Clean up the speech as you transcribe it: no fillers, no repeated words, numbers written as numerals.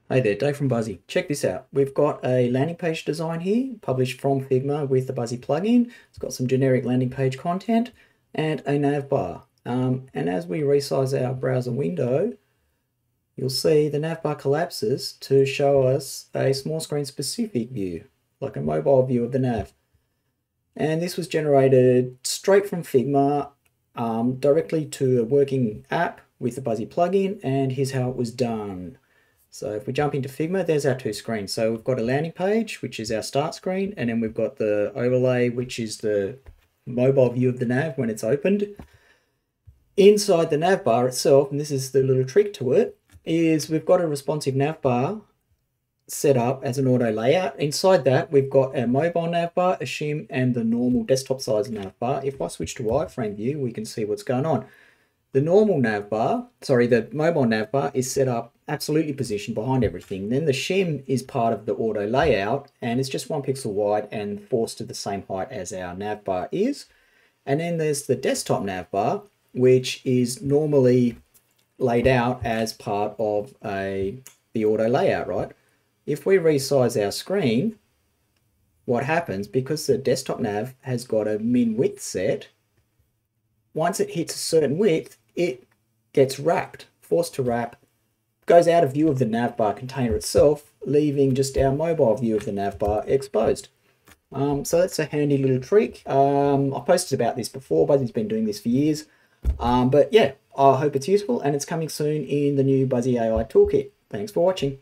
Hey there, Dave from Buzzy. Check this out. We've got a landing page design here, published from Figma with the Buzzy plugin. It's got some generic landing page content and a navbar. And as we resize our browser window, you'll see the navbar collapses to show us a small screen specific view, like a mobile view of the nav. And this was generated straight from Figma, directly to a working app with the Buzzy plugin, and here's how it was done. So if we jump into Figma, there's our two screens. So we've got a landing page, which is our start screen, and then we've got the overlay, which is the mobile view of the nav when it's opened. Inside the navbar itself, and this is the little trick to it, is we've got a responsive navbar set up as an auto layout. Inside that, we've got our mobile navbar, a shim, and the normal desktop size navbar. If I switch to wireframe view, we can see what's going on. The mobile navbar is set up absolutely positioned behind everything. Then the shim is part of the auto layout, and it's just 1 pixel wide and forced to the same height as our navbar is. And then there's the desktop navbar, which is normally laid out as part of the auto layout, right? If we resize our screen, what happens, because the desktop nav has got a min width set, once it hits a certain width, it gets wrapped, forced to wrap, goes out of view of the navbar container itself, leaving just our mobile view of the navbar exposed. So that's a handy little trick. I posted about this before, Buzzy's been doing this for years. But yeah, I hope it's useful, and it's coming soon in the new Buzzy AI toolkit. Thanks for watching.